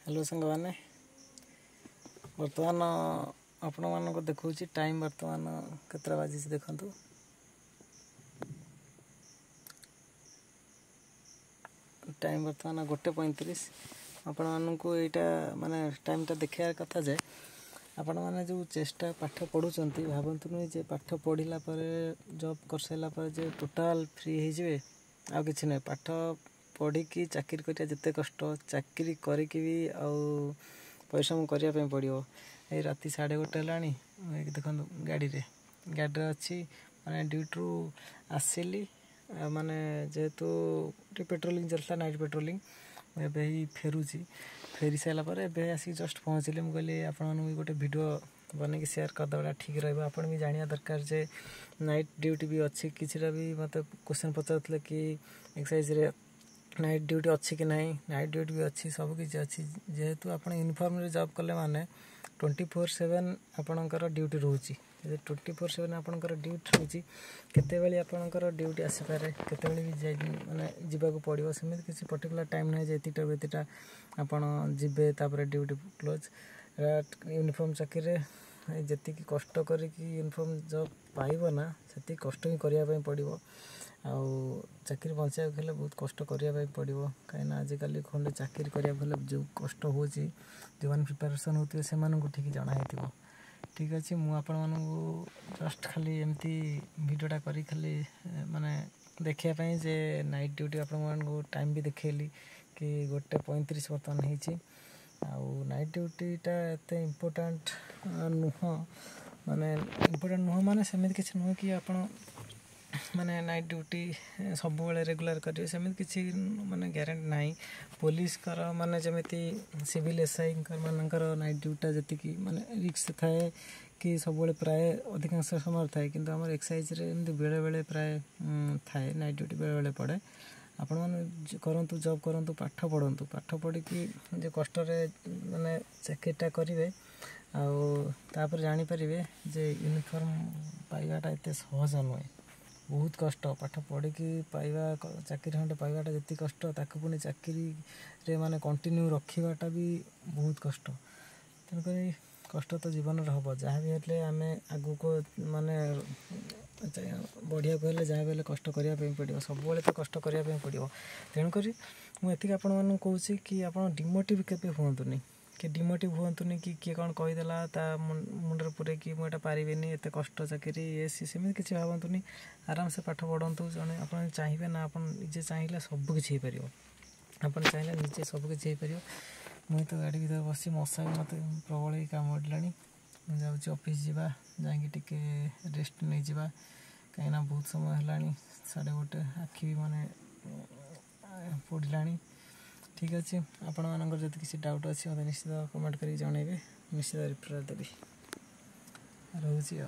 Hello सांग मैंने बर्तमान आपण मानक देखा टाइम बर्तमान केतटा बाजी देखु टाइम बर्तमान 1:35 आपण मानक यहाँ माने टाइमटा देखा कथा जे आपण मैंने जो चेष्टा पाठ पढ़ुंट भावतुनि जे पाठ पढ़ला जॉब कर सारा जे टोटाल फ्री हो आ कि ना पाठ पढ़ी चाकरी करिया जिते कष्ट चाकरी करिकी भी परिश्रम करने पड़ो। ये राति 1:30 है देखो गाड़ी अच्छी माने ड्यूटी आसिली माने जेहेतु पेट्रोलिंग चलता नाइट पेट्रोलिंग एवं फेरुची फेरी सारापर एवं आसिक जस्ट पहुँचली मुझे कहली आपण गोटे वीडियो बनैक सेयार करदेवा ठीक रहा आपन भी जाना दरकार जे नाइट ड्यूटी भी अच्छी किसी भी मत क्वेश्चन पचार कि एक्सरसाइज रे नाइट ड्यूटी अच्छी कि नहीं नाइट ड्यूटी भी अच्छी सबकि अच्छी जेहेतु आप यूनिफॉर्म रे जॉब कले माने 24/7 आपणकर ड्यूटी रोचे 24/7 आपणकर ड्यूटी रोचे केतेबेले आपणकर ड्यूटी आसीपारे केतेबेले भी माने जीवाक पड़ो सेମିତି किसी पर्टिकुलर टाइम ना जेतीटा बेतीटा आपण जीवे तापर ड्यूटी क्लोज यूनिफॉर्म चाकरी जी कष्ट करिकी यूनिफॉर्म जॉब पाइब ना से कष्ट ही करने पड़ो चाकरी बचाक हेल्ले बहुत कष्ट करने पड़ो कहीं आजिकल खंडे चाकरी करने जो कष्ट हो जो मैंने प्रिपेरेसन होते से ठीक जना हो ठीक अच्छे मुझे जस्ट खाली एमती भिडियोटा करी खाली माने देखापी जे नाइट ड्यूटी आपको टाइम भी देखली कि 1:35 बर्तमान होती नाइट ड्यूटीटा एत इम्पोर्टाट नुह माने इम्पोर्टाट नुह माने सेମିତି किसी नुह कि आप माने नाइट ड्यूटी सब रेगुलर करेंगे सेମିତି किसी माने ग्यारंटी ना पुलिस कर माने जमीती सिविल एसआई मानकर नाइट ड्यूटीटा जी माने रिस्क थाए कि सब प्राय अधिकांश समय थाए कि आम एक्सरसाइज रे बेले बेले प्राय थाए नाइट ड्यूटी बेले बेले पड़े आपण मैंने करूँ जॉब करूँ पाठ पढ़ु पाठ पढ़ी जो कष्ट माने चाकरीटा करेंगे आपर जानीपर जे यूनिफॉर्म पाइबाटा एत सहज नुहे बहुत कष्ट पाठ पढ़ी पाइबा चाकरी खंडे पाइबाटा जी कष्ट ताकू पुणी चाकरी रे माने कंटिन्यू रखाटा भी बहुत कष्ट तेणुक कष्ट तो जीवन हम जहाँ भी हेल्ले आम आगू को माने बढ़िया हेल्ले जहाँ भी कष्ट करने पड़ो सब तो कष्ट करने पड़ो तेणुक मुझे आपण कहूँ कि आप डिमोटिव के हुंतुनि कि डिमोटिव हुंतुनि कि किए कौन कहीदेला मुंडे पूरे कि मुझे पारे एत कष्ट चाकरी ये सेमती किसी भावतुनि आराम से पाठ पढ़ु जड़े आप चाहिए ना आप निजे चाहिए सबकि हो पार आप चाहिए निजे सबकि हो पार मुझे तो गाड़ी भर बस मशा भी मत प्रबल कम उड़ला मुझे ऑफिस जावा जाकि रेस्ट नहीं जावा कहीं बहुत समय है 1:30 आखि भी माने पड़ा ठीक अच्छे आपण मानकर जब किसी डाउट अच्छे मतलब निश्चित कमेंट कर जनइबे निश्चित रिप्लाई देवी रोचे।